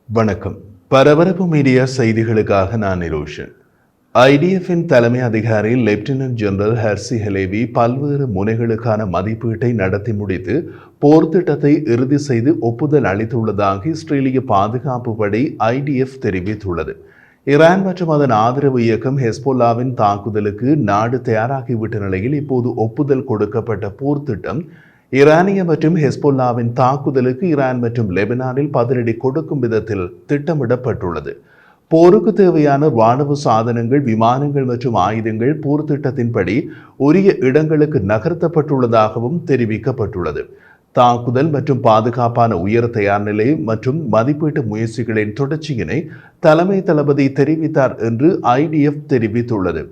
வணக்கம். பரபரப்பு மீடியா செய்திகளுக்காக நான் நிரோஷன். ஐடிஎஃப்பின் தலைமை அதிகாரி லெப்டினன்ட் ஜெனரல் ஹெர்சி ஹெலேவி பல்வேறு முனைகளுக்கான மதிப்பீட்டை நடத்தி முடித்து போர் திட்டத்தை இறுதி செய்து ஒப்புதல் அளித்துள்ளதாக இஸ்ரேலிய பாதுகாப்பு படை ஐடிஎஃப் தெரிவித்துள்ளது. ஈரான் மற்றும் அதன் ஆதரவு இயக்கம் ஹெஸ்போல்லாவின் தாக்குதலுக்கு நாடு தயாராகிவிட்ட நிலையில் இப்போது ஒப்புதல் கொடுக்கப்பட்ட போர் திட்டம் ஈரானிய மற்றும் ஹெஸ்போல்லாவின் தாக்குதலுக்கு ஈரான் மற்றும் லெபனானில் பதிலடி கொடுக்கும் விதத்தில் திட்டமிடப்பட்டுள்ளது. போருக்கு தேவையான இராணுவ சாதனங்கள், விமானங்கள் மற்றும் ஆயுதங்கள் போர் திட்டத்தின்படி உரிய இடங்களுக்கு நகர்த்தப்பட்டுள்ளதாகவும் தெரிவிக்கப்பட்டுள்ளது. தாக்குதல் மற்றும் பாதுகாப்பான உயர் தயார் நிலை மற்றும் மதிப்பீட்டு முயற்சிகளின் தொடர்ச்சியினை தலைமை தளபதி தெரிவித்தார் என்று ஐடிஎஃப் தெரிவித்துள்ளது.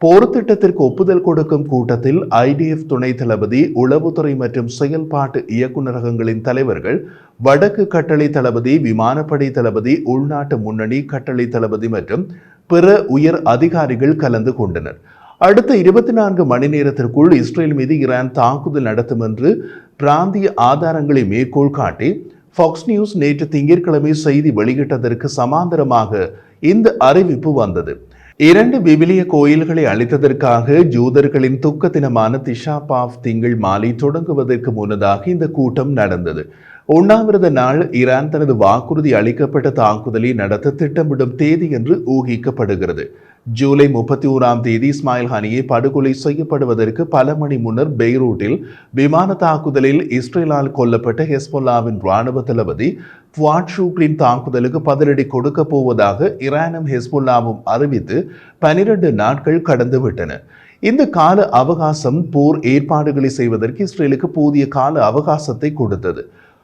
போர் திட்டத்திற்கு ஒப்புதல் கொடுக்கும் கூட்டத்தில் ஐடிஎஃப் துணை தளபதி, உளவுத்துறை மற்றும் செயல்பாட்டு இயக்குநரகங்களின் தலைவர்கள், வடக்கு கட்டளை தளபதி, விமானப்படை தளபதி, உள்நாட்டு முன்னணி கட்டளை தளபதி மற்றும் பிற உயர் அதிகாரிகள் கலந்து கொண்டனர். அடுத்த 24 மணி நேரத்திற்குள் இஸ்ரேல் மீது ஈரான் தாக்குதல் நடத்தும் என்று பிராந்திய ஆதாரங்களை மேற்கோள் காட்டி ஃபாக்ஸ் நியூஸ் நேற்று திங்கட்கிழமை செய்தி வெளியிட்டதற்கு சமாந்தரமாக இந்த அறிவிப்பு வந்தது. 2 விவிலிய கோயில்களை அளித்ததற்காக ஜூதர்களின் துக்க தினமான திஷா பாவ் திங்கள் மாலை தொடங்குவதற்கு முன்னதாக இந்த கூட்டம் நடந்தது. உண்ணாவிரத நாள் ஈரான் தனது வாக்குறுதி அளிக்கப்பட்ட தாக்குதலை நடத்த திட்டமிடும் தேதி என்று ஊகிக்கப்படுகிறது. ஜூலை 31ஆம் தேதி இஸ்மாயில் ஹனியை படுகொலை செய்யப்படுவதற்கு பல மணி முன்னர் பெய்ரூட்டில் விமான தாக்குதலில் இஸ்ரேலால் கொல்லப்பட்ட ஹெஸ்போல்லாவின் இராணுவ தளபதி ஃபுவாட் ஷுக்ரின் தாக்குதலுக்கு பதிலடி கொடுக்க போவதாக ஈரானும் ஹெஸ்போல்லாவும் அறிவித்து 12 நாட்கள் கடந்துவிட்டன. இந்த கால அவகாசம் போர் ஏற்பாடுகளை செய்வதற்கு இஸ்ரேலுக்கு போதிய கால அவகாசத்தை கொடுத்தது.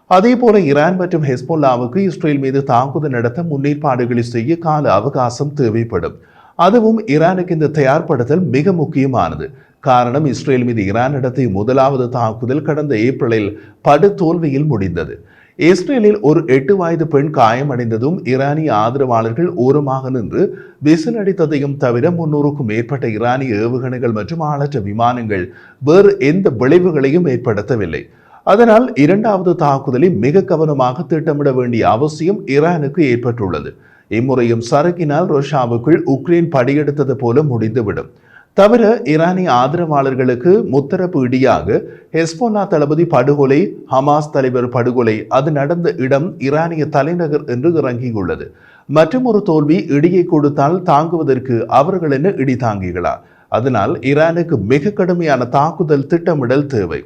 அதேபோல ஈரான் மற்றும் ஹெஸ்போல்லாவுக்கு இஸ்ரேல் மீது தாக்குதல் நடத்த முன்னேற்பாடுகளை செய்ய கால அவகாசம் தேவைப்படும். அதுவும் ஈரானுக்கு இந்த தயார்படுத்தல் மிக முக்கியமானது. காரணம், இஸ்ரேல் மீது ஈரான் நடத்திய முதலாவது தாக்குதல் கடந்த ஏப்ரலில் படு தோல்வியில் முடிந்தது. இஸ்ரேலில் ஒரு 8 வயது பெண் காயமடைந்ததும் ஈரானிய ஆதரவாளர்கள் ஓரமாக நின்று விசில் அடித்ததையும் தவிர 300க்கும் மேற்பட்ட ஈரானிய ஏவுகணைகள் மற்றும் ஆளற்ற விமானங்கள் வேறு எந்த விளைவுகளையும் ஏற்படுத்தவில்லை. அதனால் இரண்டாவது தாக்குதலை மிக கவனமாக திட்டமிட வேண்டிய அவசியம் ஈரானுக்கு ஏற்பட்டுள்ளது. இம்முறையும் சறுக்கினால் ரஷ்யாவுக்குள் உக்ரைன் படியெடுத்தது போல முடிந்துவிடும். தவிர ஈரானிய ஆதரவாளர்களுக்கு முத்தரப்பு இடியாக ஹெஸ்போல்லா தளபதி படுகொலை, ஹமாஸ் தலைவர் படுகொலை, அது நடந்த இடம் ஈரானிய தலைநகர் என்று இறங்கியுள்ளது. மற்றும் ஒரு தோல்வி இடியை கொடுத்தால் தாங்குவதற்கு அவர்கள் என்ன இடி தாங்கிகளா? அதனால் ஈரானுக்கு மிக கடுமையான தாக்குதல் திட்டமிடல் தேவை.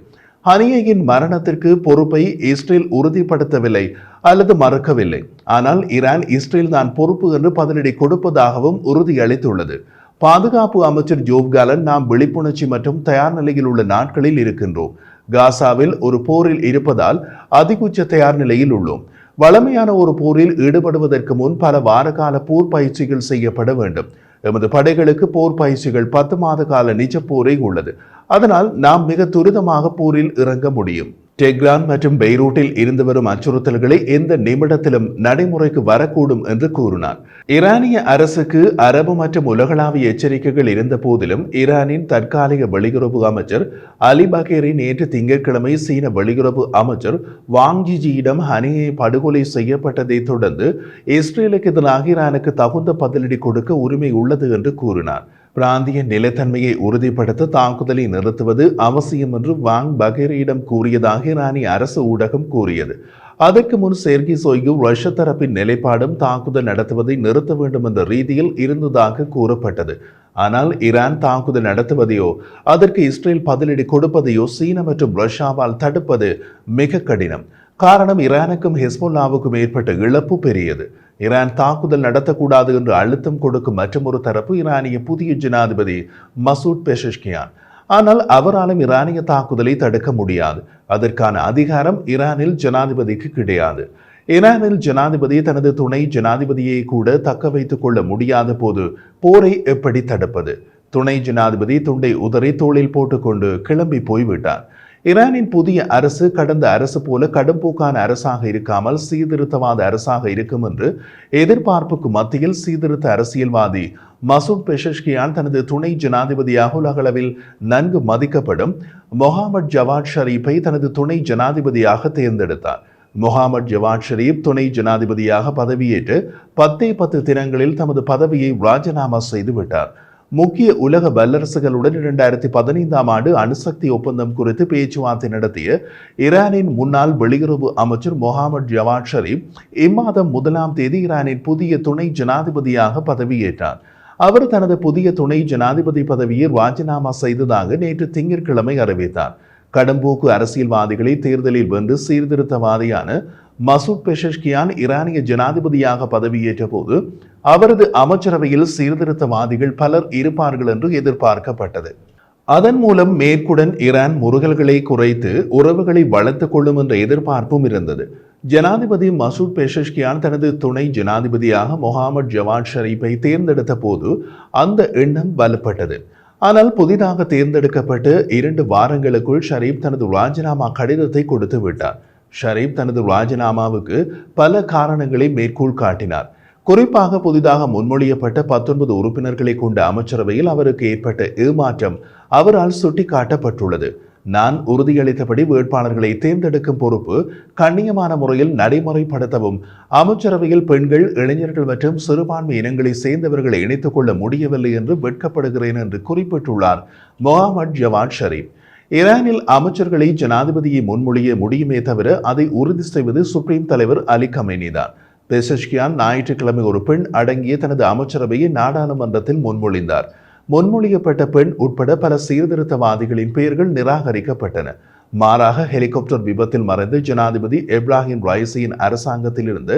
ஹனியையின் மரணத்திற்கு பொறுப்பை இஸ்ரேல் உறுதிப்படுத்தவில்லை அல்லது மறுக்கவில்லை. ஆனால் ஈரான் இஸ்ரேல் தான் பொறுப்பு என்று பதிலடி கொடுப்பதாகவும் உறுதியளித்துள்ளது. பாதுகாப்பு அமைச்சர் ஜோவ் காலன், நாம் விழிப்புணர்ச்சி மற்றும் தயார் நிலையில் உள்ள நாட்களில் இருக்கின்றோம். காசாவில் ஒரு போரில் இருப்பதால் அதிகுச்ச தயார் நிலையில் உள்ளோம். வளமையான ஒரு போரில் ஈடுபடுவதற்கு முன் பல வார கால போர் பயிற்சிகள் செய்யப்பட வேண்டும். எமது படைகளுக்கு போர் பயிற்சிகள் 10 மாத கால நிஜ போரை உள்ளது. அதனால் நாம் மிக துரிதமாக போரில் இறங்க முடியும். டெஹ்ரான் மற்றும் பெய்ரூட்டில் இருந்து வரும் அச்சுறுத்தல்களை எந்த நிமிடத்திலும் நடைமுறைக்கு வரக்கூடும் என்று கூறினார். ஈரானிய அரசுக்கு அரபு மற்றும் உலகளாவிய எச்சரிக்கைகள் இருந்த போதிலும் ஈரானின் தற்காலிக வெளியுறவு அமைச்சர் அலி பகேரி நேற்று திங்கட்கிழமை சீன வெளியுறவு அமைச்சர் வாங் ஜியிடம் ஹனியை படுகொலை செய்யப்பட்டதை தொடர்ந்து இஸ்ரேலுக்கு எதிராக ஈரானுக்கு தகுந்த பதிலடி கொடுக்க உரிமை உள்ளது என்று கூறினார். பிராந்திய நிலைத்தன்மையை உறுதிப்படுத்த தாக்குதலை நிறுத்துவது அவசியம் என்று வாங் பகேரியிடம் கூறியதாக ஈரானிய அரசு ஊடகம் கூறியது. அதற்கு முன் செர்கி சோய்கு ரஷ்ய தரப்பின் நிலைப்பாடும் தாக்குதல் நடத்துவதை நிறுத்த வேண்டும் என்ற ரீதியில் இருந்ததாக கூறப்பட்டது. ஆனால் ஈரான் தாக்குதல் நடத்துவதையோ அதற்கு இஸ்ரேல் பதிலடி கொடுப்பதையோ சீனா மற்றும் ரஷ்யாவால் தடுப்பது மிக கடினம். காரணம், ஈரானுக்கும் ஹெஸ்போல்லாவுக்கும் ஏற்பட்ட இழப்பு பெரியது. ஈரான் தாக்குதல் நடத்தக்கூடாது என்று அழுத்தம் கொடுக்கும் மற்றொரு தரப்பு ஈரானிய புதிய ஜனாதிபதி மசூத் பெஷஷ்கியான். ஆனால் அவராலும் ஈரானிய தாக்குதலை தடுக்க முடியாது. அதற்கான அதிகாரம் ஈரானில் ஜனாதிபதிக்கு கிடையாது. ஈரானில் ஜனாதிபதி தனது துணை ஜனாதிபதியை கூட தக்க வைத்துக் கொள்ள முடியாத போது போரை எப்படி தடுப்பது? துணை ஜனாதிபதி துண்டை உதறி தோளில் போட்டுக்கொண்டு கிளம்பி போய்விட்டார். ஈரானின் புதிய அரசு கடந்த அரசு போல கடும்போக்கான அரசாக இருக்காமல் சீர்திருத்தவாத அரசாக இருக்கும் என்று எதிர்பார்ப்புக்கு மத்தியில் சீர்திருத்த அரசியல்வாதி மசூத் பெஷஷ்கியான் தனது துணை ஜனாதிபதியாக உலகளவில் நன்கு மதிக்கப்படும் மொஹாமட் ஜவாத் ஷரீஃபை தனது துணை ஜனாதிபதியாக தேர்ந்தெடுத்தார். முகமது ஜவாத் ஷரீப் துணை ஜனாதிபதியாக பதவியேற்று 10 தினங்களில் தமது பதவியை ராஜினாமா செய்துவிட்டார். முக்கிய உலக வல்லரசுகளுடன் 2015ஆம் ஆண்டு அணுசக்தி ஒப்பந்தம் குறித்து பேச்சுவார்த்தை நடத்திய ஈரானின் முன்னாள் வெளியுறவு அமைச்சர் முகமது ஜவாத் ஷரீப் இம்மாதம் 1ஆம் தேதி ஈரானின் புதிய துணை ஜனாதிபதியாக பதவியேற்றார். அவர் தனது புதிய துணை ஜனாதிபதி பதவியை ராஜினாமா செய்ததாக நேற்று திங்கட்கிழமை அறிவித்தார். கடும்போக்கு அரசியல்வாதிகளை தேர்தலில் வென்று சீர்திருத்தவாதியான மசூத் பெஷஷ்கியான் ஈரானிய ஜனாதிபதியாக பதவியேற்ற போது அவரது அமைச்சரவையில் சீர்திருத்தவாதிகள் பலர் இருப்பார்கள் என்று எதிர்பார்க்கப்பட்டது. அதன் மூலம் மேற்குடன் ஈரான் முருகல்களை குறைத்து உறவுகளை வளர்த்துக் கொள்ளும் என்ற எதிர்பார்ப்பும் இருந்தது. ஜனாதிபதி மசூத் பெஷஷ்கியான் தனது துணை ஜனாதிபதியாக முகமது ஜவாத் ஷரீப்பை தேர்ந்தெடுத்த போது அந்த எண்ணம் வலுப்பட்டது. ஆனால் புதிதாக தேர்ந்தெடுக்கப்பட்டு 2 வாரங்களுக்குள் ஷரீப் தனது ராஜினாமா கடிதத்தை கொடுத்து விட்டார். ஷரீப் தனது ராஜினாமாவுக்கு பல காரணங்களை மேற்கோள் காட்டினார். குறிப்பாக புதிதாக முன்மொழியப்பட்ட 19 உறுப்பினர்களை கொண்ட அமைச்சரவையில் அவருக்கு ஏற்பட்ட ஏமாற்றம் அவரால் சுட்டிக்காட்டப்பட்டுள்ளது. நான் உறுதியளித்தபடி வேட்பாளர்களை தேர்ந்தெடுக்கும் பொறுப்பு கண்ணியமான முறையில் நடைமுறைப்படுத்தவும் அமைச்சரவையில் பெண்கள், இளைஞர்கள் மற்றும் சிறுபான்மை இனங்களை சேர்ந்தவர்களை இணைத்துக் கொள்ள முடியவில்லை என்று வெட்கப்படுகிறேன் என்று குறிப்பிட்டுள்ளார் முகமது ஜவாத் ஷரீப். ஈரானில் அமைச்சர்களை ஜனாதிபதியை முன்மொழிய முடியுமே தவிர அதை உறுதி செய்வது சுப்ரீம் தலைவர் அலி கமேனி தான். பெஷஷ்கியான் ஞாயிற்றுக்கிழமை ஒரு பெண் அடங்கிய தனது அமைச்சரவையை நாடாளுமன்றத்தில் முன்மொழிந்தார். முன்மொழியப்பட்ட பெண் உட்பட பல சீர்திருத்தவாதிகளின் பெயர்கள் நிராகரிக்கப்பட்டன. மாறாக ஹெலிகாப்டர் விபத்தில் மறைந்து ஜனாதிபதி இப்ராஹிம் ரைசியின் அரசாங்கத்தில் இருந்து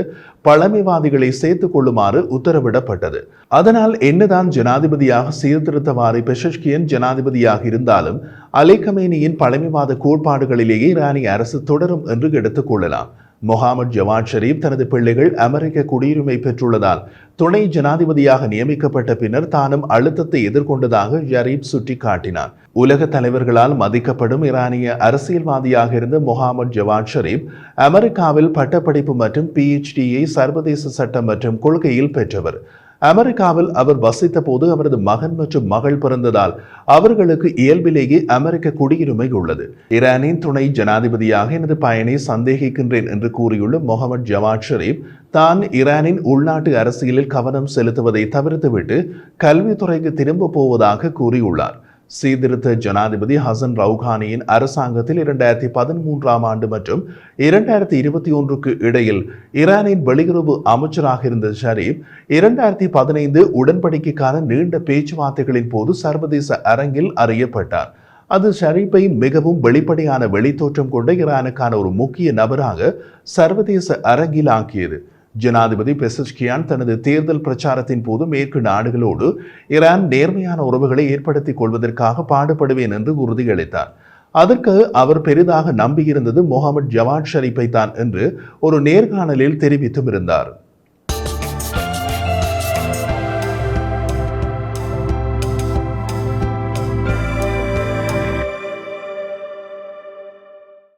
பழமைவாதிகளை சேர்த்துக் கொள்ளுமாறு உத்தரவிடப்பட்டது. அதனால் என்னதான் ஜனாதிபதியாக சீர்திருத்தவாதி பெஷஷ்கியன் ஜனாதிபதியாக இருந்தாலும் அலி கமேனியின் பழமைவாத கோட்பாடுகளிலேயே ஈரானிய அரசு தொடரும் என்று எடுத்துக் கொள்ளலாம். முகமது ஜவாத் ஷரீப் தனது பிள்ளைகள் அமெரிக்க குடியுரிமை பெற்றுள்ளதால் துணை ஜனாதிபதியாக நியமிக்கப்பட்ட பின்னர் தானும் அழுத்தத்தை எதிர்கொண்டதாக ஷரீப் சுட்டிக்காட்டினார். உலக தலைவர்களால் மதிக்கப்படும் ஈரானிய அரசியல்வாதியாக இருந்த முகமது ஜவாத் ஷரீப் அமெரிக்காவில் பட்டப்படிப்பு மற்றும் PhD-யை சர்வதேச சட்டம் மற்றும் கொள்கையில் பெற்றவர். அமெரிக்காவில் அவர் வசித்த போது அவரது மகன் மற்றும் மகள் பிறந்ததால் அவர்களுக்கு இயல்பிலேயே அமெரிக்க குடியுரிமை உள்ளது. ஈரானின் துணை ஜனாதிபதியாக எனது பயனை சந்தேகிக்கின்றேன் என்று கூறியுள்ள முகமது ஜவாத் ஷரீப் தான் ஈரானின் உள்நாட்டு அரசியலில் கவனம் செலுத்துவதை தவிர்த்துவிட்டு கல்வித்துறைக்கு திரும்ப போவதாக கூறியுள்ளார். சீர்திருத்த ஜனாதிபதி ஹசன் ரவுகானியின் அரசாங்கத்தில் 2013ஆம் ஆண்டு மற்றும் 2021க்கு இடையில் ஈரானின் வெளியுறவு அமைச்சராக இருந்த ஷரீப் 2015 உடன்படிக்கைக்கான நீண்ட பேச்சுவார்த்தைகளின் போது சர்வதேச அரங்கில் அறியப்பட்டார். அது ஷரீப்பை மிகவும் வெளிப்படையான வெளித்தோற்றம் கொண்ட ஈரானுக்கான ஒரு முக்கிய நபராக சர்வதேச அரங்கில் ஆக்கியது. ஜனாதிபதி பெஷஷ்கியான் தனது தேர்தல் பிரச்சாரத்தின் போது மேற்கு நாடுகளோடு ஈரான் நேர்மையான உறவுகளை ஏற்படுத்திக் கொள்வதற்காக பாடுபடுவேன் என்று உறுதியளித்தார். அதற்கு அவர் பெரிதாக நம்பியிருந்தது முகமது ஜவாத் ஷரீப்பை தான் என்று ஒரு நேர்காணலில் தெரிவித்தும் இருந்தார்.